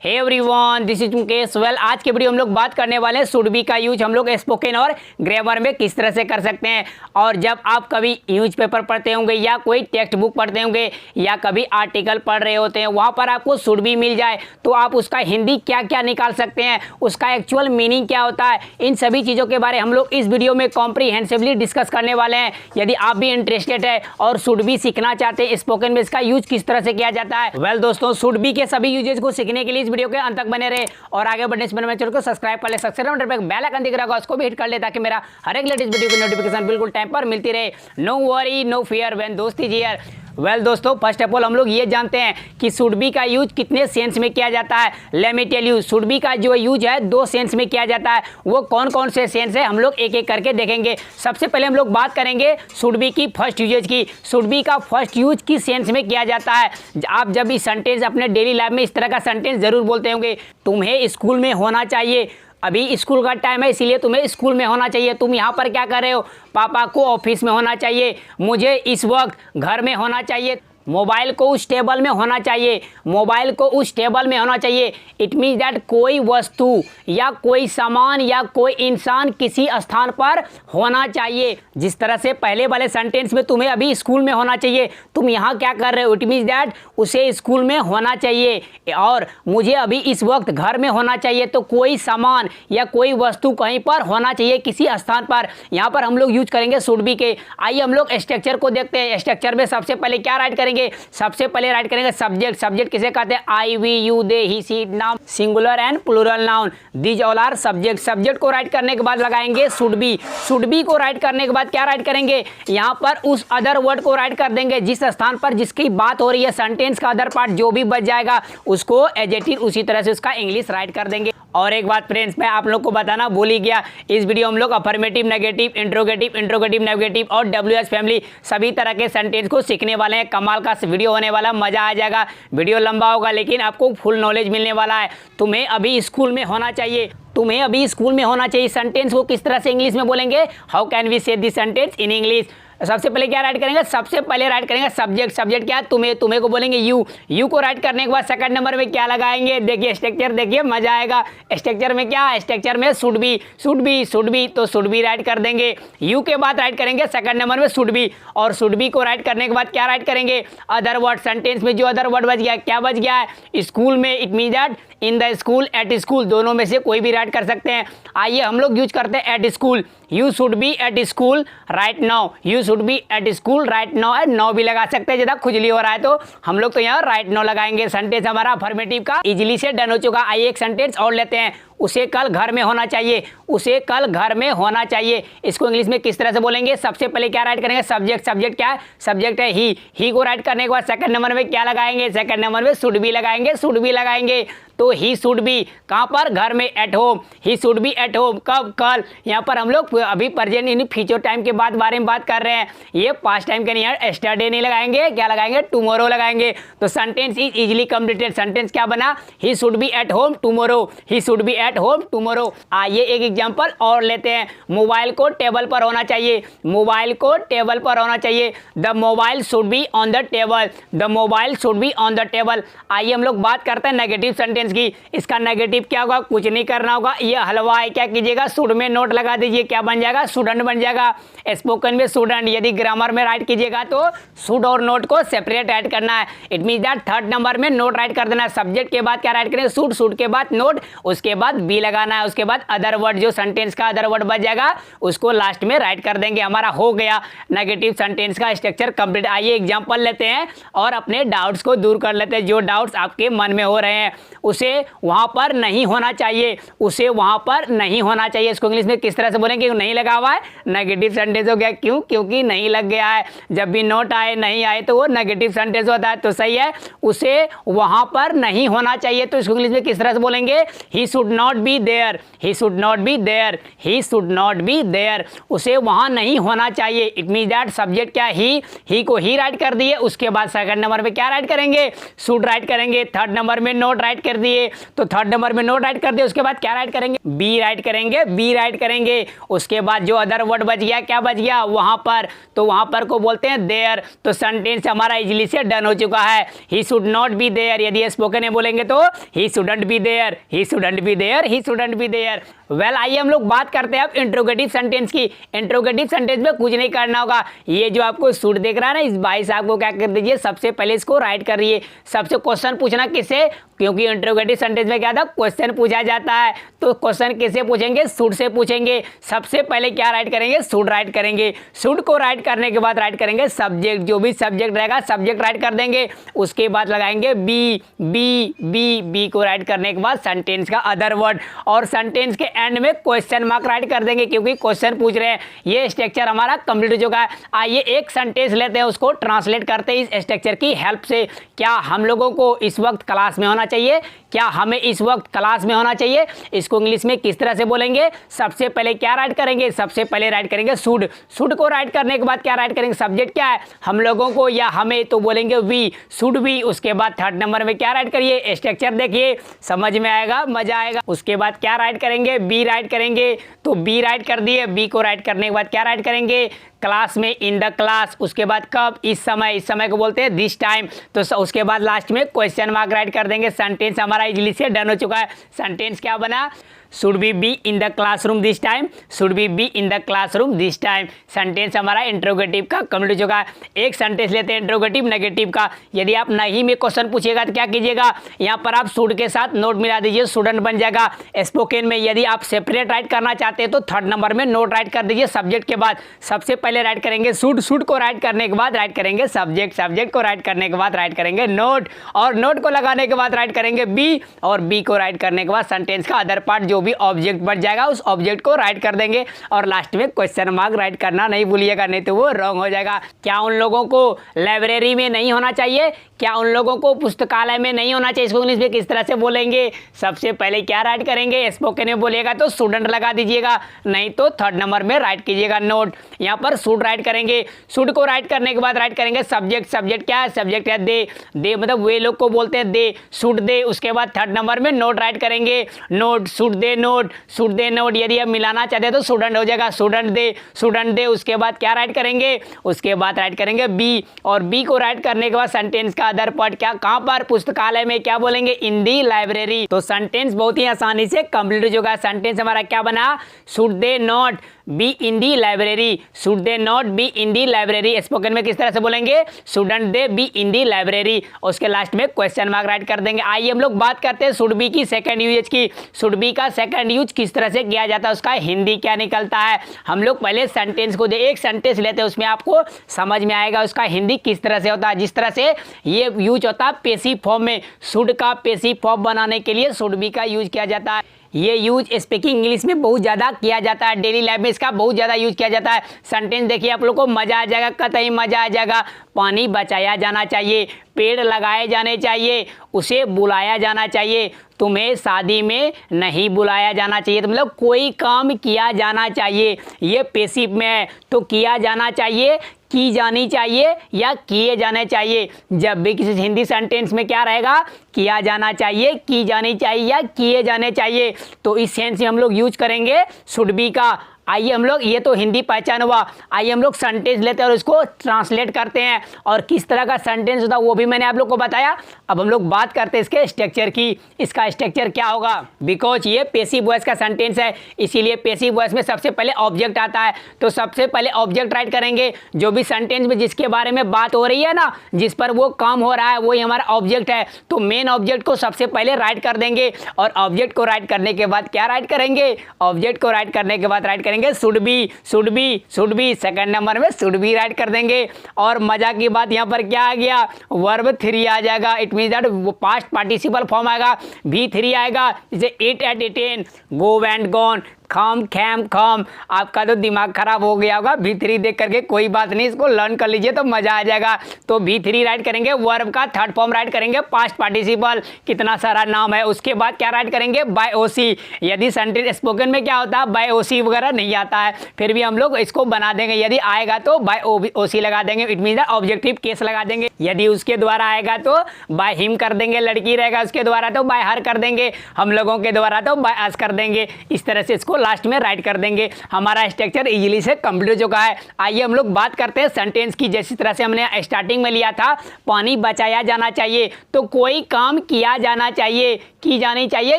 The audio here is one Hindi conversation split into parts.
Hey everyone, this is Mukesh. आज के वीडियो हम लोग बात करने वाले हैं शुड बी का यूज हम लोग स्पोकन और ग्रामर में किस तरह से कर सकते हैं। और जब आप कभी न्यूज़पेपर पढ़ते होंगे या कोई टेक्स्ट बुक पढ़ते होंगे या कभी आर्टिकल पढ़ रहे होते हैं, वहाँ पर आपको शुड बी मिल जाए तो आप उसका हिंदी क्या क्या निकाल सकते हैं, उसका एक्चुअल मीनिंग क्या होता है, इन सभी चीज़ों के बारे हम लोग इस वीडियो में कॉम्प्रीहेंसिवली डिस्कस करने वाले हैं। यदि आप भी इंटरेस्टेड है और शुड बी सीखना चाहते हैं स्पोकन में इसका यूज किस तरह से किया जाता है, दोस्तों शुड बी के सभी यूजेज को सीखने के लिए वीडियो के अंत तक बने रहे और आगे बढ़ने से पहले चैनल को सब्सक्राइब कर ले, सब्सक्राइब बटन पे बेल आइकन दिख रहा होगा उसको भी हिट कर ले ताकि मेरा हर एक लेटेस्ट वीडियो की नोटिफिकेशन बिल्कुल टाइम पर मिलती रहे। No worry no fear when दोस्ती इज हियर। दोस्तों फर्स्ट ऑफ ऑल हम लोग ये जानते हैं कि शुड बी का यूज कितने सेंस में किया जाता है। Let me tell you, should be का जो यूज है 2 सेंस में किया जाता है। वो कौन कौन से सेंस है हम लोग एक एक करके देखेंगे। सबसे पहले हम लोग बात करेंगे शुड बी की फर्स्ट यूजेज की। शुड बी का फर्स्ट यूज किस सेंस में किया जाता है। आप जब इस सेंटेंस अपने डेली लाइफ में इस तरह का सेंटेंस जरूर बोलते होंगे, तुम्हें स्कूल में होना चाहिए, अभी स्कूल का टाइम है इसीलिए तुम्हें स्कूल में होना चाहिए। तुम यहाँ पर क्या कर रहे हो, पापा को ऑफिस में होना चाहिए, मुझे इस वक्त घर में होना चाहिए, मोबाइल को उस टेबल में होना चाहिए, मोबाइल को उस टेबल में होना चाहिए। इट मीन्स दैट कोई वस्तु या कोई सामान या कोई इंसान किसी स्थान पर होना चाहिए। जिस तरह से पहले वाले सेंटेंस में तुम्हें अभी स्कूल में होना चाहिए, तुम यहाँ क्या कर रहे हो, इट मीन्स दैट उसे स्कूल में होना चाहिए। और मुझे अभी इस वक्त घर में होना चाहिए, तो कोई सामान या कोई वस्तु कहीं पर होना चाहिए किसी स्थान पर। यहाँ पर हम लोग यूज करेंगे शुड बी के। आइए हम लोग स्ट्रक्चर को देखते हैं। स्ट्रक्चर में सबसे पहले क्या राइट करेंगे, सबसे पहले राइट करेंगे सब्जेक्ट। सब्जेक्ट किसे कहते हैं, I we you they he she, noun singular and plural noun, these all are subject. Subject को राइट करने के बाद लगाएंगे शुड बी। शुड बी को राइट करने के बाद क्या राइट करेंगे, यहाँ पर उस अदर वर्ड को राइट कर देंगे जिस स्थान पर जिसकी बात हो रही है, सेंटेंस का अदर पार्ट जो भी बच जाएगा उसको एडजेक्टिव उसी तरह से उसका इंग्लिश राइट कर देंगे। और एक बात फ्रेंड्स, मैं आप लोग को बताना भूल ही गया, इस वीडियो हम लोग affirmative, negative, interrogative, interrogative negative और डब्ल्यूएच फैमिली सभी तरह के सेंटेंस को सीखने वाले हैं। कमाल का वीडियो होने वाला, मजा आ जाएगा। वीडियो लंबा होगा लेकिन आपको फुल नॉलेज मिलने वाला है। तुम्हें अभी स्कूल में होना चाहिए, तुम्हें अभी स्कूल में होना चाहिए सेंटेंस को किस तरह से इंग्लिश में बोलेंगे, हाउ कैन वी से दिस सेंटेंस इन इंग्लिश। सबसे पहले क्या राइट करेंगे, सबसे पहले राइट करेंगे सब्जेक्ट। सब्जेक्ट क्या है, तुम्हें, तुम्हें को बोलेंगे यू। यू को राइट करने के बाद सेकंड नंबर में क्या लगाएंगे, देखिए स्ट्रक्चर, देखिए मजा आएगा। स्ट्रक्चर में क्या है, स्ट्रक्चर में should be, should be, should B, तो शुड बी राइट कर देंगे। यू के बाद राइट करेंगे सेकंड नंबर में शुड बी, और शुड बी को राइट करने के बाद क्या राइट करेंगे, अदर वर्ड। सेंटेंस में जो अदर वर्ड बच गया, क्या बच गया है, स्कूल में। It mean that in the school, at school, दोनों में से कोई भी राइट कर सकते हैं। आइए हम लोग यूज करते हैं at school. You should B at school right now, you should B at school right now है, नाउ भी लगा सकते हैं। ज़्यादा खुजली हो रहा है तो हम लोग तो यहाँ राइट नाउ लगाएंगे। सेंटेंस हमारा अफर्मेटिव का इजीली से डन हो चुका। आइए एक सेंटेंस और लेते हैं, उसे कल घर में होना चाहिए, उसे कल घर में होना चाहिए। इसको इंग्लिश में किस तरह से बोलेंगे, सबसे पहले क्या राइट करेंगे, सब्जेक्ट। सब्जेक्ट क्या है, सब्जेक्ट है ही। ही को राइट करने के बाद सेकंड नंबर में क्या लगाएंगे, सेकंड नंबर में शुड बी लगाएंगे, शुड बी लगाएंगे। तो ही शुड बी कहाँ पर, घर में, at home. He should be at home, कब, कल। यहाँ पर हम लोग अभी प्रेजेंट इन फ्यूचर टाइम के बाद बारे में बात कर रहे हैं, ये पास्ट टाइम के नहीं है। एस्टरडे नहीं लगाएंगे, क्या लगाएंगे, टुमारो लगाएंगे। तो sentence is easily completed. Sentence क्या बना, he should be at home tomorrow, he should be at home tomorrow. आइए एक एग्जांपल और लेते हैं, मोबाइल को टेबल पर होना चाहिए, मोबाइल को टेबल पर होना चाहिए। The mobile should be on the table, the mobile should be on the table. आइए हम लोग बात करते हैं नेगेटिव सेंटेंस की। इसका नेगेटिव क्या होगा, कुछ नहीं करना होगा, ये हलवा है, क्या कीजिएगा, शुड में नोट लगा दीजिए, क्या बन जाएगा, स्टूडेंट बन जाएगा। स्पोकन में स्टूडेंट, यदि ग्रामर में राइट कीजिएगा तो शुड और नोट को सेपरेट राइट करना है। It mean that third number में नोट राइट कर देना है। सब्जेक्ट के बाद क्या राइट करेंगे, शुड, शुड के बाद नोट, उसके बाद बी लगाना है, उसके बाद अदर वर्ड, जो सेंटेंस का अदर वर्ड बच जाएगा उसको लास्ट में राइट कर देंगे। हमारा हो गया नेगेटिव सेंटेंस का स्ट्रक्चर कंप्लीट। आइए एग्जांपल लेते हैं और अपने डाउट्स को दूर कर लेते हैं। जो डाउट्स आपके मन में हो रहे हैं, उसे वहां पर नहीं होना चाहिए, उसे वहां पर नहीं होना चाहिए। इसको इंग्लिश में किस तरह से बोलेंगे, नहीं लगा हुआ है, नेगेटिव सेंटेंस हो गया। क्यों, क्योंकि नहीं लग गया है। जब भी नोट आए, नहीं आए तो वो नेगेटिव सेंटेंस होता है। तो सही है, उसे वहां पर नहीं होना चाहिए। तो इसको इंग्लिश में किस तरह से बोलेंगे, he should not be there, he should not be there, he should not be there, उसे वहाँ नहीं होना चाहिए। इट मीन दैट सब्जेक्ट क्या, ही को ही राइट कर दिए, उसके बाद सेकंड नंबर पे क्या राइट करेंगे, शुड राइट करेंगे। थर्ड नंबर में नॉट राइट कर दिए, तो थर्ड नंबर में नॉट राइट कर दिए, उसके बाद क्या राइट करेंगे, बी राइट करेंगे, बी राइट करेंगे। उसके बाद जो अदर वर्ड बच गया, क्या बच गया वहाँ पर, तो वहाँ पर को बोलते हैं देयर। तो सेंटेंस हमारा इजीली से डन हो चुका है। He should not be there, यदि स्पोकन में बोलेंगे तो he shouldn't be there, he shouldn't be there, he shouldn't be there. Well आइए हम लोग बात करते हैं अब इंट्रोगेटिव सेंटेंस की। इंट्रोगेटिव सेंटेंस में कुछ नहीं करना होगा, ये जो आपको शुड देख रहा है ना, इस भाई साहब को क्या कर दीजिए, सबसे पहले इसको राइट करिए। सबसे क्वेश्चन पूछना किससे, क्योंकि इंट्रोगेटिव सेंटेंस में क्या था, क्वेश्चन पूछा जाता है, तो क्वेश्चन किससे पूछेंगे, शुड से पूछेंगे। सबसे पहले क्या राइट करेंगे, शुड राइट करेंगे। शुड को राइट करने के बाद राइट करेंगे सब्जेक्ट, जो भी सब्जेक्ट रहेगा सब्जेक्ट राइट कर देंगे। उसके बाद लगाएंगे बी, बी बी बी को राइट करने के बाद सेंटेंस का अदर वर्ड, और सेंटेंस के एंड में क्वेश्चन मार्क राइट कर देंगे, क्योंकि क्वेश्चन पूछ रहे हैं। ये स्ट्रक्चर हमारा कंप्लीट हो चुका है। आइए एक सेंटेंस लेते हैं, उसको ट्रांसलेट करते हैं इस स्ट्रक्चर की हेल्प से। क्या हम लोगों को इस वक्त क्लास में होना चाहिए, क्या हमें इस वक्त क्लास में होना चाहिए, इसको इंग्लिश में किस तरह से बोलेंगे। सबसे पहले क्या राइट करेंगे, सबसे पहले राइट करेंगे शुड। शुड को राइट करने के बाद क्या राइट करेंगे, सब्जेक्ट क्या है, हम लोगों को या हमें, तो बोलेंगे वी, शुड वी। उसके बाद थर्ड नंबर में क्या राइट करिए, स्ट्रक्चर देखिए, समझ में आएगा, मजा आएगा। उसके बाद क्या राइट करेंगे, बी राइट करेंगे, तो बी राइट कर दिए। बी को राइट करने के बाद क्या राइट करेंगे, क्लास में, इन द क्लास। उसके बाद कब, इस समय, इस समय को बोलते हैं दिस टाइम। तो उसके बाद लास्ट में क्वेश्चन मार्क राइट कर देंगे। सेंटेंस हमारा इजीली से डन हो चुका है। सेंटेंस क्या बना, should be in the classroom this time, should be in the classroom this time. Sentence हमारा इंट्रोगेटिव का कंप्लीट हो चुका है। एक सेंटेंस लेते हैं इंट्रोगेटिव नेगेटिव का। यदि आप नहीं में क्वेश्चन पूछिएगा तो क्या कीजिएगा, यहाँ पर आप शुड के साथ नोट मिला दीजिए, स्टूडेंट बन जाएगा। स्पोकन में यदि आप सेपरेट राइट करना चाहते हैं तो थर्ड नंबर में नोट राइट कर दीजिए सब्जेक्ट के बाद। सबसे पहले राइट करेंगे शुड, शुड को राइट करने के बाद राइट करेंगे सब्जेक्ट, सब्जेक्ट को राइट करने के बाद राइट करेंगे नोट, और नोट को लगाने के बाद राइट करेंगे बी, और बी को राइट करने के बाद सेंटेंस का अदर पार्ट जो भी ऑब्जेक्ट बन जाएगा उस ऑब्जेक्ट को राइट कर देंगे, और लास्ट में क्वेश्चन मार्क राइट करना नहीं भूलिएगा, नहीं तो वो रॉन्ग हो जाएगा। क्या उन लोगों को लाइब्रेरी में नहीं होना चाहिए, क्या उन लोगों को पुस्तकालय में नहीं होना चाहिए, इसको इंग्लिश में किस तरह से बोलेंगे। सबसे पहले क्या राइट करेंगे, स्पोकन में बोलिएगा तो स्टूडेंट लगा दीजिएगा, नहीं तो थर्ड नंबर में राइट कीजिएगा नोट। यहाँ पर शुड राइट करेंगे, शुड को राइट करने के बाद राइट करेंगे सब्जेक्ट। सब्जेक्ट क्या है, सब्जेक्ट है दे, दे मतलब वे लोग को बोलते हैं दे, शुड दे। उसके बाद थर्ड नंबर में नोट राइट करेंगे, note, should they note, should they note. यदि आप मिलाना चाहते हैं तो स्टूडेंट हो जाएगा, स्टूडेंट दे, स्टूडेंट दे। उसके बाद क्या राइट करेंगे, उसके बाद राइट करेंगे बी, और बी को राइट करने के बाद सेंटेंस का अदर पार्ट क्या, कहां पर, पुस्तकालय में, क्या बोलेंगे, इन दी लाइब्रेरी। तो सेंटेंस बहुत ही आसानी से कंप्लीट हो चुका है। सेंटेंस हमारा क्या बना, should they not be in the library, should they not be in the library. Spoken में किस तरह से बोलेंगे, shouldn't they be in the library. उसके लास्ट में क्वेश्चन मार्क राइट कर देंगे। आइए हम लोग बात करते हैं शुड बी की सेकंड यूज की। शुड बी का सेकंड यूज किस तरह से किया जाता है, उसका हिंदी क्या निकलता है। हम लोग पहले सेंटेंस को एक सेंटेंस लेते हैं, उसमें आपको समझ में आएगा उसका हिंदी किस तरह से होता है। जिस तरह से ये यूज होता है पेसिव फॉर्म में, शुड का पेसिव फॉर्म बनाने के लिए शुड बी का यूज किया जाता है। ये यूज स्पीकिंग इंग्लिश में बहुत ज़्यादा किया जाता है, डेली लाइफ में इसका बहुत ज़्यादा यूज किया जाता है। सेंटेंस देखिए, आप लोग को मज़ा आ जाएगा, कतई मज़ा आ जाएगा। पानी बचाया जाना चाहिए, पेड़ लगाए जाने चाहिए, उसे बुलाया जाना चाहिए, तुम्हें शादी में नहीं बुलाया जाना चाहिए। तो मतलब कोई काम किया जाना चाहिए, ये पेसिव में है, तो किया जाना चाहिए, की जानी चाहिए या किए जाने चाहिए। जब भी किसी हिंदी सेंटेंस में क्या रहेगा, किया जाना चाहिए, की जानी चाहिए या किए जाने चाहिए, तो इस सेंस में हम लोग यूज करेंगे शुड बी का। आइए हम लोग, ये तो हिंदी पहचान हुआ, आइए हम लोग सेंटेंस लेते हैं और इसको ट्रांसलेट करते हैं, और किस तरह का सेंटेंस होता है वो भी मैंने आप लोग को बताया। अब हम लोग बात करते हैं इसके स्ट्रक्चर की। इसका स्ट्रक्चर क्या होगा, बिकॉज ये पेसिव वॉइस का सेंटेंस है, इसीलिए पेसिव वॉइस में सबसे पहले ऑब्जेक्ट आता है। तो सबसे पहले ऑब्जेक्ट राइट करेंगे, जो भी सेंटेंस में जिसके बारे में बात हो रही है ना, जिस पर वो काम हो रहा है, वही हमारा ऑब्जेक्ट है। तो मेन ऑब्जेक्ट को सबसे पहले राइट कर देंगे, और ऑब्जेक्ट को राइट करने के बाद क्या राइट करेंगे, ऑब्जेक्ट को राइट करने के बाद राइट करेंगे should be, should be, should B. Second number में शुड बी राइट कर देंगे, और मजा की बात यहाँ पर क्या आ गया, वर्ब 3 आ जाएगा। It mean that past participle form आएगा, V3 आएगा, जैसे it at 10, go and gone, खाम खैम खाम। आपका तो दिमाग खराब हो गया होगा V3 देख करके, कोई बात नहीं, इसको लर्न कर लीजिए तो मजा आ जाएगा। तो V3 राइट करेंगे, वर्ब का थर्ड फॉर्म राइट करेंगे पास्ट पार्टिसिपल, कितना सारा नाम है। उसके बाद क्या राइट करेंगे, बाय ओसी। यदि सेंटेंस स्पोकन में क्या होता है, बाय ओसी वगैरह नहीं आता है, फिर भी हम लोग इसको बना देंगे। यदि आएगा तो बाय ओसी लगा देंगे, इट मीन ऑब्जेक्टिव केस लगा देंगे। यदि उसके द्वारा आएगा तो बाय हिम कर देंगे, लड़की रहेगा उसके द्वारा तो बाय हर कर देंगे, हम लोगों के द्वारा तो बाय अस कर देंगे। इस तरह से इसको लास्ट में राइट कर देंगे। हमारा स्ट्रक्चर इजीली से कंप्लीट हो चुका है। आइए हम लोग बात करते हैं सेंटेंस की। जैसी तरह से हमने स्टार्टिंग में लिया था, पानी बचाया जाना चाहिए, तो कोई काम किया जाना चाहिए, की जानी चाहिए,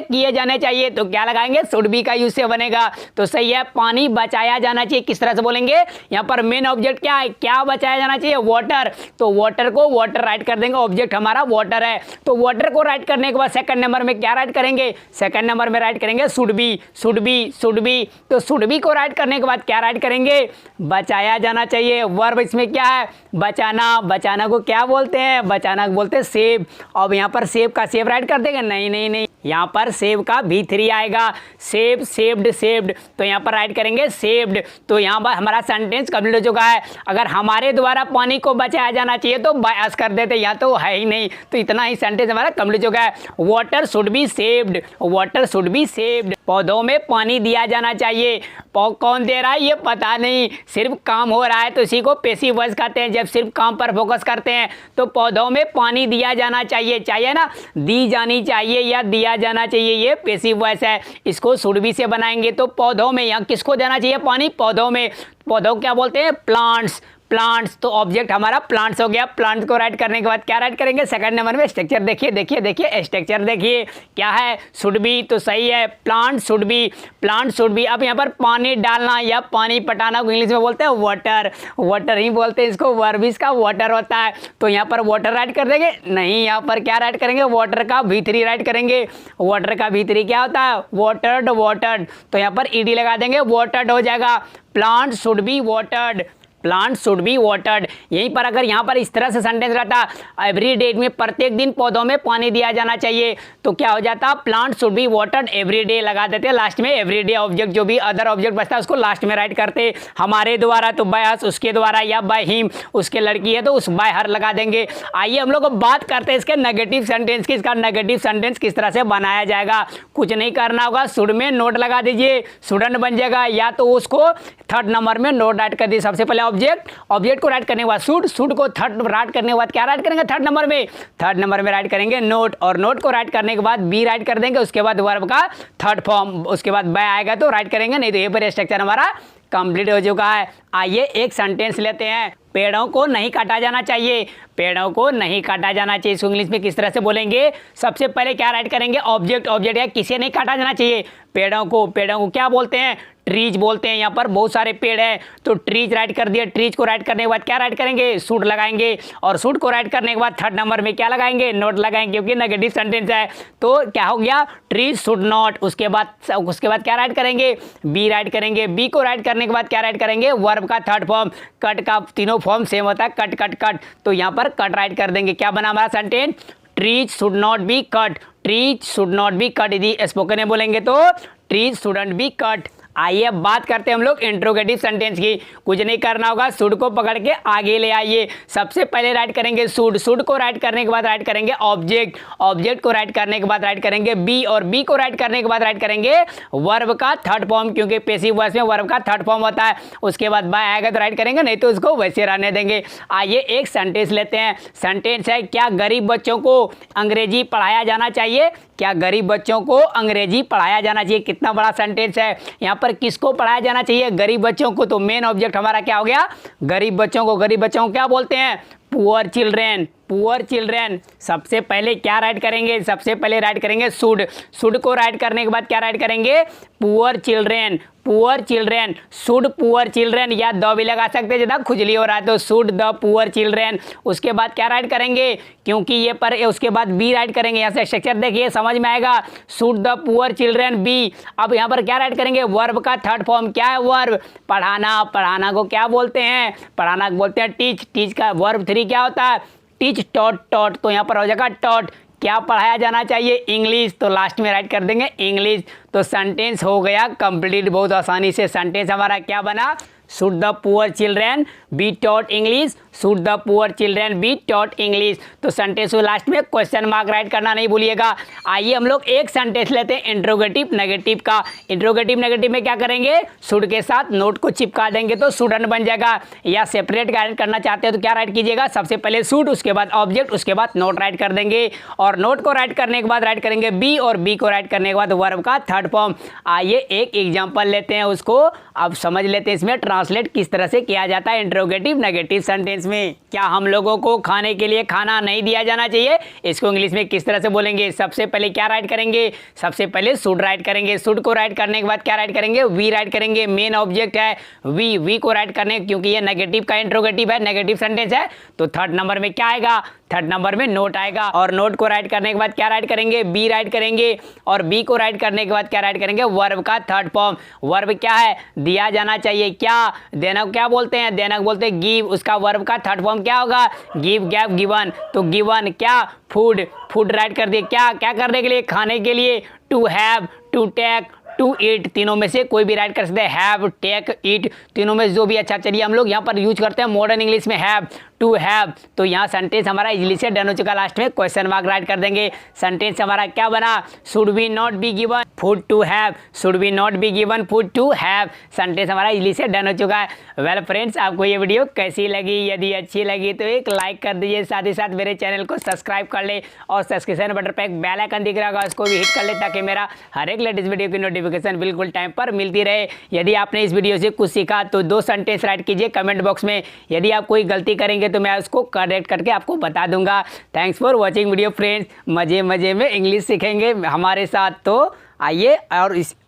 किए जाने चाहिए, तो क्या लगाएंगे, शुड बी का यूज से बनेगा। तो सही है, पानी बचाया जाना चाहिए किस तरह से बोलेंगे, यहाँ पर मेन ऑब्जेक्ट क्या है, क्या बचाया जाना चाहिए, वाटर। तो वाटर को वाटर राइट कर देंगे, ऑब्जेक्ट हमारा वाटर है। तो वाटर को राइट करने के बाद सेकंड नंबर में क्या राइट करेंगे, सेकंड नंबर में राइट करेंगे should be, should be, should B. तो शुड बी को राइट करने के बाद क्या राइट करेंगे, बचाया जाना चाहिए। वर्ब इसमें क्या है, बचाना। बचाना को क्या बोलते हैं, बचाना को बोलते हैं सेव। अब यहाँ पर सेव का सेव राइट कर देंगे, नहीं नहीं नहीं, यहाँ पर सेव का V3 आएगा, सेव, सेव्ड, सेव्ड। तो यहाँ पर राइट करेंगे सेव्ड। तो यहाँ पर हमारा सेंटेंस कंप्लीट हो चुका है। अगर हमारे द्वारा पानी को बचाया जाना चाहिए तो बाय अस कर देते, यहाँ तो है ही नहीं, तो इतना ही सेंटेंस हमारा कंप्लीट हो चुका है। Water should be saved, water should be saved. पौधों में पानी दिया जाना चाहिए, कौन दे रहा है ये पता नहीं, सिर्फ काम हो रहा है तो इसी को पैसिव वॉइस कहते हैं। जब सिर्फ काम पर फोकस करते हैं तो पौधों में पानी दिया जाना चाहिए, चाहिए ना, दी जानी चाहिए या दिया जाना चाहिए, ये पैसिव वॉइस है। इसको शुड बी से बनाएंगे तो पौधों में, यहाँ किसको देना चाहिए पानी, पौधों में। पौधों क्या बोलते हैं, प्लांट्स, प्लांट्स। तो ऑब्जेक्ट हमारा प्लांट्स हो गया। प्लांट को राइट करने के बाद क्या राइट करेंगे, सेकंड नंबर में स्ट्रक्चर देखिए, देखिए देखिए स्ट्रक्चर देखिए क्या है, शुड बी। तो सही है, plant should be, plant should be. अब यहाँ पर पानी डालना या पानी पटाना को इंग्लिश में बोलते हैं वाटर, वाटर ही बोलते हैं इसको, वर्ब इसका वाटर होता है। तो यहाँ पर वाटर राइट कर देंगे, नहीं, यहाँ पर क्या राइट करेंगे, वाटर का V3 राइट करेंगे। वाटर का V3 क्या होता है, वाटर्ड, वाटर्ड। तो यहाँ पर ईडी लगा देंगे, वाटर्ड हो जाएगा। Plant should be watered, plant should be watered. यहीं पर अगर यहाँ पर इस तरह से सेंटेंस रहता, एवरी डे में प्रत्येक दिन पौधों में पानी दिया जाना चाहिए, तो क्या हो जाता, plant should be watered every day लगा देते लास्ट में। एवरी डे ऑब्जेक्ट जो भी अदर ऑब्जेक्ट बचता है उसको लास्ट में राइट करते। हमारे द्वारा तो बाय अस, उसके द्वारा या बाय हिम, उसके लड़की है तो उस बाय हर लगा देंगे। आइए हम लोग बात करते हैं इसके नेगेटिव सेंटेंस की। इसका नेगेटिव सेंटेंस किस तरह से बनाया जाएगा, कुछ नहीं करना होगा, शुड में नोट लगा दीजिए, शुडंट बन जाएगा, या तो उसको थर्ड नंबर में नोट राइट कर दीजिए। सबसे पहले ऑब्जेक्ट को राइट करने के बाद शुड को थर्ड राइट करने के बाद क्या राइट करेंगे, थर्ड नंबर में राइट करेंगे नोट, और नोट को राइट करने के बाद बी राइट कर देंगे। उसके बाद वर्ब का थर्ड फॉर्म, उसके बाद बाय आएगा तो राइट करेंगे, नहीं तो ये पर स्ट्रक्चर हमारा कंप्लीट हो चुका है। आइए एक सेंटेंस लेते हैं, पेड़ों को नहीं काटा जाना चाहिए, पेड़ों को नहीं काटा जाना चाहिए, इसको इंग्लिश में किस तरह से बोलेंगे। सबसे पहले क्या राइट करेंगे, ऑब्जेक्ट, ऑब्जेक्ट है, किसे नहीं काटा जाना चाहिए, पेड़ों को। पेड़ों को क्या बोलते हैं, ट्रीज बोलते हैं। यहाँ पर बहुत सारे पेड़ हैं तो ट्रीज राइट कर दिया। ट्रीज को राइट करने के बाद क्या राइट करेंगे, शुड लगाएंगे, और शुड को राइट करने के बाद थर्ड नंबर में क्या लगाएंगे, नोट लगाएंगे, क्योंकि नेगेटिव सेंटेंस है। तो क्या हो गया, ट्रीज शुड नॉट। उसके बाद क्या राइट करेंगे, बी राइट करेंगे। बी को राइट करने के बाद क्या राइट करेंगे, वर्ब का थर्ड फॉर्म। कट का तीनों फॉर्म सेम होता है, कट कट कट, तो यहाँ पर कट राइट कर देंगे। क्या बना हमारा sentence, trees should not B cut, trees should not B cut. यदि स्पोकन में बोलेंगे तो ट्रीज शुडंट बी कट। आइए अब बात करते हैं हम लोग इंट्रोगेटिव सेंटेंस की। कुछ नहीं करना होगा, शुड को पकड़ के आगे ले आइए। सबसे पहले राइट करेंगे शुड, शुड को राइट करने के बाद राइट करेंगे ऑब्जेक्ट, ऑब्जेक्ट को राइट करने के बाद राइट करेंगे बी, और बी को राइट करने के बाद राइट करेंगे वर्ब का थर्ड फॉर्म, क्योंकि पैसिव वॉइस में वर्ब का थर्ड फॉर्म होता है। उसके बाद बाय आएगा तो राइट करेंगे, नहीं तो उसको वैसे रहने देंगे। आइए एक सेंटेंस लेते हैं। सेंटेंस है, क्या गरीब बच्चों को अंग्रेजी पढ़ाया जाना चाहिए, क्या गरीब बच्चों को अंग्रेजी पढ़ाया जाना चाहिए। कितना बड़ा सेंटेंस है। यहाँ पर किसको पढ़ाया जाना चाहिए, गरीब बच्चों को। तो मेन ऑब्जेक्ट हमारा क्या हो गया, गरीब बच्चों को। गरीब बच्चों को क्या बोलते हैं, पुअर चिल्ड्रेन, पुअर चिल्ड्रेन। सबसे पहले क्या राइट करेंगे, सबसे पहले राइट करेंगे शुड, शुड को राइट करने के बाद क्या राइट करेंगे, poor children, poor children, should poor children, या द भी लगा सकते हैं ज्यादा खुजली हो रहा है तो शुड द पुअर चिल्ड्रेन। उसके बाद क्या राइट करेंगे, क्योंकि ये पर उसके बाद बी राइट करेंगे। यहाँ से स्ट्रक्चर देखिए समझ में आएगा, should the poor children be. अब यहाँ पर क्या राइट करेंगे, वर्ब का थर्ड फॉर्म क्या है, वर्ब, पढ़ाना। पढ़ाना को क्या बोलते हैं, पढ़ाना को बोलते हैं टीच। टीच का वर्ब 3 क्या होता है, टीच, टॉट, टॉट। तो यहाँ पर हो जाएगा टॉट। क्या पढ़ाया जाना चाहिए? इंग्लिश। तो लास्ट में राइट कर देंगे इंग्लिश। तो सेंटेंस हो गया कंप्लीट बहुत आसानी से। सेंटेंस हमारा क्या बना? Should the poor children be taught English? Should the poor children be taught English? तो सेंटेंस को लास्ट में क्वेश्चन मार्क राइट करना नहीं भूलिएगा। आइए हम लोग एक सेंटेंस लेते हैं इंट्रोगेटिव नेगेटिव का। इंट्रोगेटिव नेगेटिव में क्या करेंगे? शुड के साथ नोट को चिपका देंगे तो शुडन बन जाएगा। या सेपरेट राइट करना चाहते हैं तो क्या राइट कीजिएगा? सबसे पहले शुड, उसके बाद ऑब्जेक्ट, उसके बाद नोट राइट कर देंगे। और नोट को राइट करने के बाद राइट करेंगे बी, और बी को राइट करने के बाद वर्ब का थर्ड फॉर्म। आइए एक एग्जाम्पल लेते हैं, उसको अब समझ लेते हैं इसमें ट्रांसलेट किस तरह से किया जाता है इंट्रोगेटिव नेगेटिव सेंटेंस में। क्या हम लोगों को खाने के लिए खाना नहीं दिया जाना चाहिए? इसको इंग्लिश में किस तरह से बोलेंगे? सबसे पहले क्या राइट करेंगे? सबसे पहले शुड राइट करेंगे। शुड को राइट करने के बाद क्या राइट करेंगे? वी राइट करेंगे। मेन ऑब्जेक्ट है वी, वी को राइट करने, क्योंकि ये नेगेटिव का इंट्रोगेटिव है, नेगेटिव सेंटेंस है, तो थर्ड नंबर में क्या आएगा? थर्ड नंबर में नोट आएगा। और नोट को राइट करने के बाद क्या राइट करेंगे? बी राइट करेंगे। और बी को राइट करने के बाद क्या राइट करेंगे? वर्ब का थर्ड फॉर्म। वर्ब क्या है? दिया जाना चाहिए। क्या देना क्या बोलते हैं? देना बोलते हैं गिव। उसका वर्ब का थर्ड फॉर्म क्या होगा? Give, gave, given. तो गिवन क्या? फूड। फूड राइट कर दिए। क्या क्या करने के लिए? खाने के लिए। To have, to take, to eat, तीनों में से कोई भी राइट कर सकते हैं। हैव, टेक, ईट, तीनों में जो भी अच्छा। चलिए हम लोग यहाँ पर यूज करते हैं मॉडर्न इंग्लिश में हैव, टू हैव। तो यहाँ सेंटेंस हमारा इजली से डन हो चुका। लास्ट में क्वेश्चन मार्क राइट कर देंगे। सेंटेंस हमारा क्या बना? Should be not be given food to have. Should be not be given food to have. Sentence हमारा इजली से डन हो चुका है। वेल फ्रेंड्स, आपको ये वीडियो कैसी लगी? यदि अच्छी लगी तो एक लाइक कर दीजिए, साथ ही साथ मेरे चैनल को सब्सक्राइब कर ले, और सब्सक्रिप्शन बटन पर एक बेल आइकन दिख रहा होगा, उसको भी हिट कर ले, ताकि मेरा हर एक लेटेस्ट वीडियो की नोटिफिकेशन बिल्कुल टाइम पर मिलती रहे। यदि आपने इस वीडियो से कुछ सीखा तो 2 सेंटेंस राइट कीजिए कमेंट बॉक्स में। यदि आप कोई गलती करेंगे तो मैं उसको करेक्ट करके आपको बता दूंगा। Thanks for watching video friends. मजे मजे में इंग्लिश सीखेंगे हमारे साथ। तो आइए,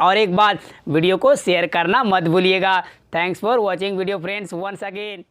और एक बात, वीडियो को शेयर करना मत भूलिएगा। Thanks for watching video friends once again.